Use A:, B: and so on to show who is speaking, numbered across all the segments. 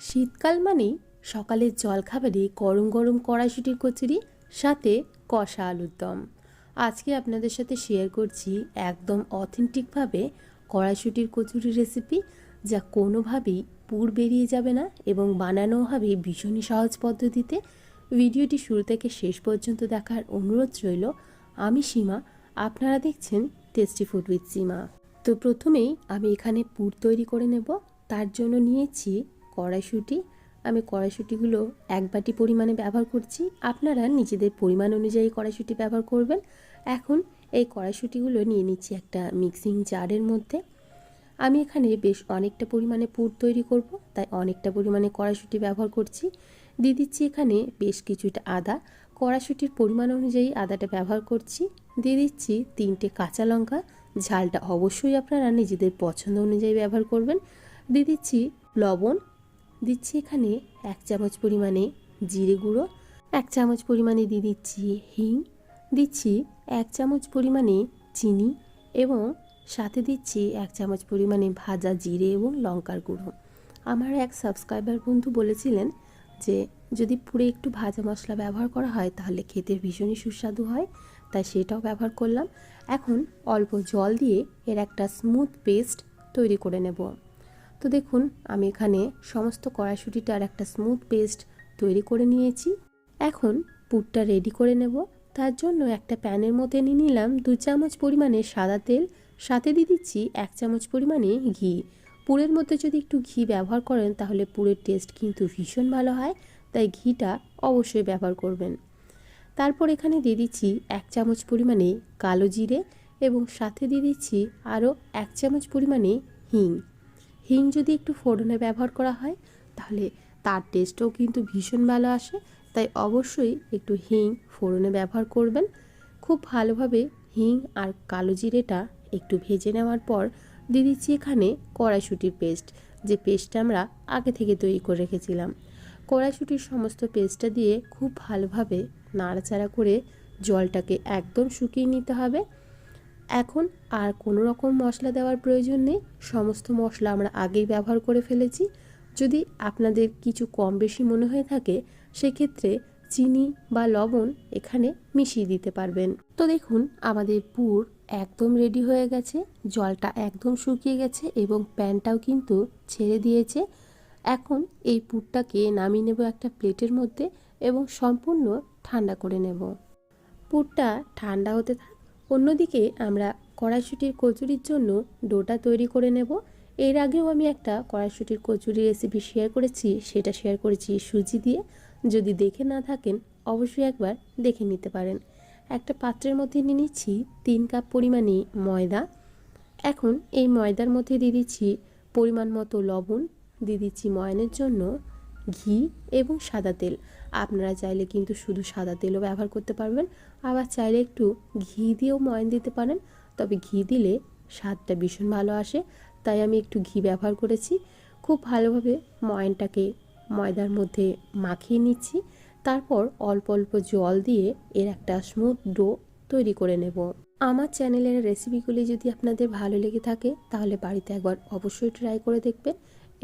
A: শীতকাল মানেই সকালের জলখাবারে গরম গরম কড়াইশুঁটির কচুরি, সাথে কষা আলুর দম। আজকে আপনাদের সাথে শেয়ার করছি একদম অথেন্টিকভাবে কড়াইশুঁটির কচুরির রেসিপি, যা কোনোভাবেই পুর বেরিয়ে যাবে না এবং বানানো হবে ভীষণই সহজ পদ্ধতিতে। ভিডিওটি শুরু থেকে শেষ পর্যন্ত দেখার অনুরোধ রইল। আমি সীমা, আপনারা দেখছেন টেস্টি ফুড উইথ সীমা। তো প্রথমেই আমি এখানে পুর তৈরি করে নেব। তার জন্য নিয়েছি কড়াইশুঁটি। আমি কড়াইশুঁটিগুলো 1 বাটি পরিমাণে ব্যবহার করছি। আপনারা নিজেদের পরিমাণ অনুযায়ী কড়াইশুঁটি ব্যবহার করবেন। এখন এই কড়াইশুঁটিগুলো নিয়ে নিচ্ছি একটা মিক্সিং জারের মধ্যে। আমি এখানে বেশ অনেকটা পরিমাণে পুর তৈরি করব, তাই অনেকটা পরিমাণে কড়াইশুঁটি ব্যবহার করছি। দিয়ে দিচ্ছি এখানে বেশ কিছুটা আদা, কড়াইশুঁটির পরিমাণ অনুযায়ী আদাটা ব্যবহার করছি। দিয়ে দিচ্ছি 3টে কাঁচা লঙ্কা, ঝালটা অবশ্যই আপনারা নিজেদের পছন্দ অনুযায়ী ব্যবহার করবেন। দিয়ে দিচ্ছি লবণ, দিচ্ছি এখানে 1 চামচ পরিমাণে জিরে গুঁড়ো, 1 চামচ পরিমাণে দিয়ে দিচ্ছি হিং, দিচ্ছি 1 চামচ পরিমাণে চিনি এবং সাথে দিচ্ছি 1 চামচ পরিমাণে ভাজা জিরে এবং লঙ্কার গুঁড়ো। আমার এক সাবস্ক্রাইবার বন্ধু বলেছিলেন যে যদি পুরে একটু ভাজা মশলা ব্যবহার করা হয় তাহলে খেতে ভীষণই সুস্বাদু হয়, তাই সেটাও ব্যবহার করলাম। এখন অল্প জল দিয়ে এর একটা স্মুথ পেস্ট তৈরি করে নেব। তো দেখুন, আমি এখানে সমস্ত কড়াইশুঁটিটার একটা স্মুথ পেস্ট তৈরি করে নিয়েছি। এখন পুরটা রেডি করে নেব। তার জন্য একটা প্যানের মধ্যে নিয়ে নিলাম 2 চামচ পরিমাণে সাদা তেল, সাথে দিয়ে দিচ্ছি 1 চামচ পরিমাণে ঘি। পুরের মধ্যে যদি একটু ঘি ব্যবহার করেন তাহলে পুরের টেস্ট কিন্তু ভীষণ ভালো হয়, তাই ঘিটা অবশ্যই ব্যবহার করবেন। তারপর এখানে দিয়ে দিচ্ছি 1 চামচ পরিমাণে কালো জিরে এবং সাথে দিয়ে দিচ্ছি আরও 1 চামচ পরিমাণে হিং। হিং যদি একটু ফোড়নে ব্যবহার করা হয় তাহলে তার টেস্টও কিন্তু ভীষণ ভালো আসে, তাই অবশ্যই একটু হিং ফোড়নে ব্যবহার করবেন। খুব ভালোভাবে হিং আর কালো জিরেটা একটু ভেজে নেওয়ার পর দিয়ে দিচ্ছি এখানে কড়াইশুঁটির পেস্ট, যে পেস্টটা আমরা আগে থেকে তৈরি করে রেখেছিলাম। কড়াইশুঁটির সমস্ত পেস্টটা দিয়ে খুব ভালোভাবে নাড়াচাড়া করে জলটাকে একদম শুকিয়ে নিতে হবে। এখন আর কোনো রকম মশলা দেওয়ার প্রয়োজন নেই, সমস্ত মশলা আমরা আগেই ব্যবহার করে ফেলেছি। যদি আপনাদের কিছু কম বেশি মনে হয়ে থাকে সেক্ষেত্রে চিনি বা লবণ এখানে মিশিয়ে দিতে পারবেন। তো দেখুন, আমাদের পুর একদম রেডি হয়ে গেছে, জলটা একদম শুকিয়ে গেছে এবং প্যানটাও কিন্তু ছেড়ে দিয়েছে। এখন এই পুরটাকে নামিয়ে নেব একটা প্লেটের মধ্যে এবং সম্পূর্ণ ঠান্ডা করে নেব। পুরটা ঠান্ডা হতে থাক। অন্যদিকে আমরা কড়াইশুঁটির কচুরির জন্য ডোটা তৈরি করে নেব। এর আগেও আমি একটা কড়াইশুঁটির কচুরি রেসিপি শেয়ার করেছি, সেটা শেয়ার করেছি সুজি দিয়ে। যদি দেখে না থাকেন অবশ্যই একবার দেখে নিতে পারেন। একটা পাত্রের মধ্যে নিয়ে নিচ্ছি 3 কাপ পরিমাণে ময়দা। এখন এই ময়দার মধ্যে দিয়ে দিচ্ছি পরিমাণ মতো লবণ, দিয়ে দিচ্ছি ময়ানের জন্য ঘি এবং সাদা তেল। আপনারা চাইলে কিন্তু শুধু সাদা তেলও ব্যবহার করতে পারবেন, আবার চাইলে একটু ঘি দিয়েও ময়ান দিতে পারেন, তবে ঘি দিলে স্বাদটা ভীষণ ভালো আসে, তাই আমি একটু ঘি ব্যবহার করেছি। খুব ভালোভাবে ময়ানটাকে ময়দার মধ্যে মাখিয়ে নিচ্ছি। তারপর অল্প অল্প জল দিয়ে এর একটা স্মুথ ডো তৈরি করে নেব। আমার চ্যানেলের রেসিপিগুলি যদি আপনাদের ভালো লেগে থাকে তাহলে বাড়িতে একবার অবশ্যই ট্রাই করে দেখবেন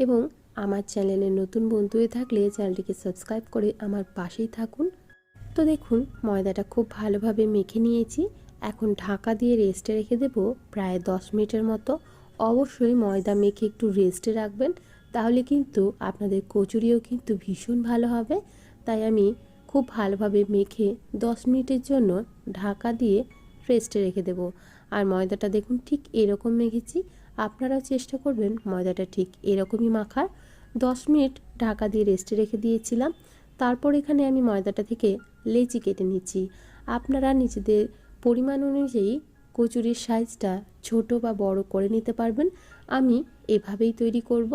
A: এবং আমার চ্যানেলে নতুন বন্ধু হয়ে থাকলে চ্যানেলটিকে সাবস্ক্রাইব করে আমার পাশেই থাকুন। তো দেখুন, ময়দাটা খুব ভালোভাবে মেখে নিয়েছি। এখন ঢাকা দিয়ে রেস্টে রেখে দেব প্রায় 10 মিনিটের মতো। অবশ্যই ময়দা মেখে একটু রেস্টে রাখবেন, তাহলে কিন্তু আপনাদের কচুরিও কিন্তু ভীষণ ভালো হবে। তাই আমি খুব ভালোভাবে মেখে 10 মিনিটের জন্য ঢাকা দিয়ে রেস্টে রেখে দেব। আর ময়দাটা দেখুন ঠিক এরকম মেখেছি, আপনারাও চেষ্টা করবেন ময়দাটা ঠিক এরকমই মাখার। 10 মিনিট ঢাকা দিয়ে রেস্টে রেখে দিয়েছিলাম। তারপর এখানে আমি ময়দাটা থেকে লেচি কেটে নিচ্ছি। আপনারা নিজেদের পরিমাণ অনুযায়ী কচুরির সাইজটা ছোট বা বড় করে নিতে পারবেন। আমি এভাবেই তৈরি করব।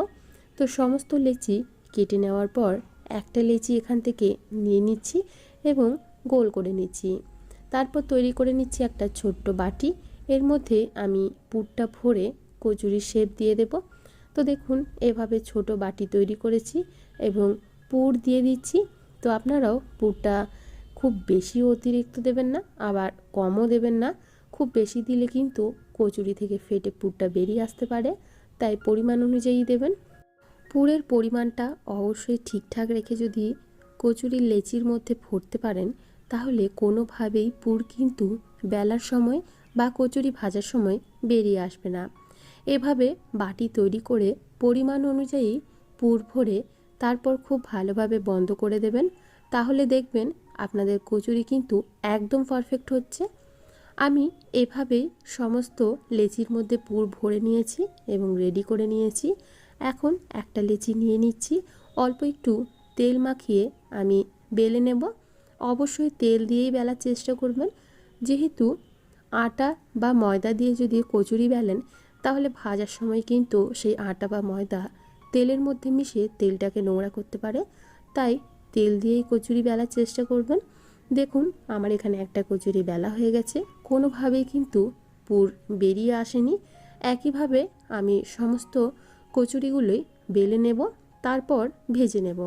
A: তো সমস্ত লেচি কেটে নেওয়ার পর একটা লেচি এখান থেকে নিয়ে নিচ্ছি এবং গোল করে নিচ্ছি। তারপর তৈরি করে নিচ্ছি একটা ছোট্ট বাটি। এর মধ্যে আমি পুরটা ভরে কচুরির শেপ দিয়ে দেব। তো দেখুন, এভাবে ছোট বাটি তৈরি করেছি এবং পুর দিয়ে দিচ্ছি। তো আপনারাও পুরটা খুব বেশি অতিরিক্ত দেবেন না, আবার কমও দেবেন না। খুব বেশি দিলে কিন্তু কচুরি থেকে ফেটে পুরটা বেরিয়ে আসতে পারে, তাই পরিমাণ অনুযায়ী দেবেন। পুরের পরিমাণটা অবশ্যই ঠিকঠাক রেখে যদি কচুরির লেচির মধ্যে ভরতে পারেন, তাহলে কোনোভাবেই পুর কিন্তু বেলার সময় বা কচুরি ভাজার সময় বেরিয়ে আসবে না। এভাবে বাটি তৈরি করে পরিমাণ অনুযায়ী পুর ভরে তারপর খুব ভালোভাবে বন্ধ করে দেবেন। তাহলে দেখবেন আপনাদের কচুরি কিন্তু একদম পারফেক্ট হচ্ছে। আমি এভাবেই সমস্ত লেচির মধ্যে পুর ভরে নিয়েছি এবং রেডি করে নিয়েছি। এখন একটা লেচি নিয়ে নিচ্ছি, অল্প একটু তেল মাখিয়ে আমি বেলে নেব। অবশ্যই তেল দিয়েই বেলার চেষ্টা করবেন, যেহেতু আটা বা ময়দা দিয়ে যদি কচুরি বেলেন তাহলে ভাজার সময় কিন্তু সেই আটা বা ময়দা তেলের মধ্যে মিশে তেলটাকে নোংরা করতে পারে। তাই তেল দিয়েই কচুরি বেলার চেষ্টা করবেন। দেখুন আমার এখানে একটা কচুরি বেলা হয়ে গেছে, কোনোভাবেই কিন্তু পুর বেরিয়ে আসেনি। একইভাবে আমি সমস্ত কচুরিগুলোই বেলে নেব, তারপর ভেজে নেব।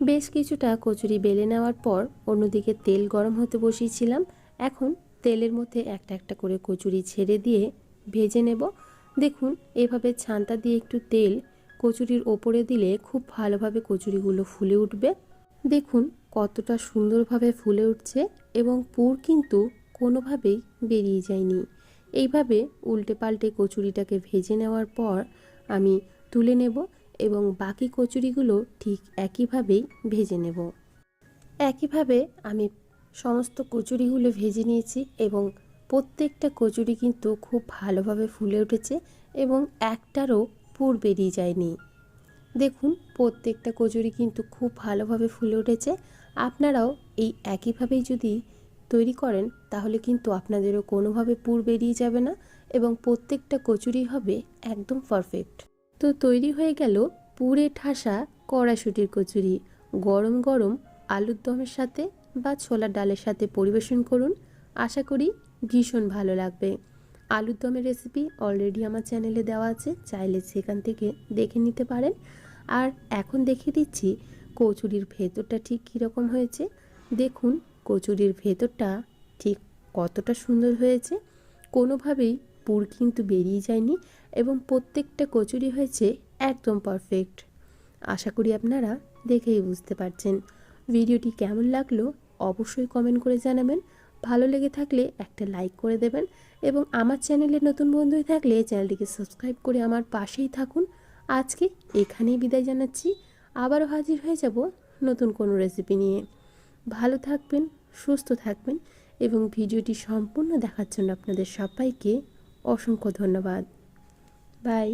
A: বেশ কিছুটা কচুরি বেলে নেওয়ার পর অন্যদিকে তেল গরম হতে বসিয়েছিলাম। এখন তেলের মধ্যে একটা একটা করে কচুরি ছেড়ে দিয়ে ভেজে নেব। দেখুন এভাবে ছান্তা দিয়ে একটু তেল কচুরির ওপরে দিলে খুব ভালোভাবে কচুরিগুলো ফুলে উঠবে। দেখুন কতটা সুন্দরভাবে ফুলে উঠছে এবং পুর কিন্তু কোনোভাবেই বেরিয়ে যায়নি। এইভাবে উল্টে পাল্টে কচুরিটাকে ভেজে নেওয়ার পর আমি তুলে নেব এবং বাকি কচুরিগুলো ঠিক একইভাবেই ভেজে নেব। একইভাবে আমি সমস্ত কচুরিগুলো ভেজে নিয়েছি এবং প্রত্যেকটা কচুরি কিন্তু খুব ভালোভাবে ফুলে উঠেছে এবং একটারও পুর বেরিয়ে যায়নি। দেখুন প্রত্যেকটা কচুরি কিন্তু খুব ভালোভাবে ফুলে উঠেছে। আপনারাও এই একইভাবেই যদি তৈরি করেন তাহলে কিন্তু আপনাদেরও কোনোভাবে পুর বেরিয়ে যাবে না এবং প্রত্যেকটা কচুরি হবে একদম পারফেক্ট। তো তৈরি হয়ে গেল পুরে ঠাসা কড়াইশুঁটির কচুরি। গরম গরম আলুর দমের সাথে বা ছোলার ডালের সাথে পরিবেশন করুন, আশা করি ভীষণ ভালো লাগবে। আলুর দমের রেসিপি অলরেডি আমার চ্যানেলে দেওয়া আছে, চাইলে সেখান থেকে দেখে নিতে পারেন। আর এখন দেখিয়ে দিচ্ছি কচুরির ভেতরটা ঠিক কীরকম হয়েছে। দেখুন কচুরির ভেতরটা ঠিক কতটা সুন্দর হয়েছে, কোনোভাবেই পুর কিন্তু বেরিয়ে যায়নি এবং প্রত্যেকটা কচুরি হয়েছে একদম পারফেক্ট। আশা করি আপনারা দেখেই বুঝতে পারছেন। ভিডিওটি কেমন লাগলো অবশ্যই কমেন্ট করে জানাবেন। ভালো লেগে থাকলে একটা লাইক করে দেবেন এবং আমার চ্যানেলে নতুন বন্ধু হয়ে থাকলে চ্যানেলটিকে সাবস্ক্রাইব করে আমার পাশেই থাকুন। আজকে এখানেই বিদায় জানাচ্ছি, আবারও হাজির হয়ে যাব নতুন কোনো রেসিপি নিয়ে। ভালো থাকবেন, সুস্থ থাকবেন এবং ভিডিওটি সম্পূর্ণ দেখার জন্য আপনাদের সবাইকে অসংখ্য ধন্যবাদ। বাই।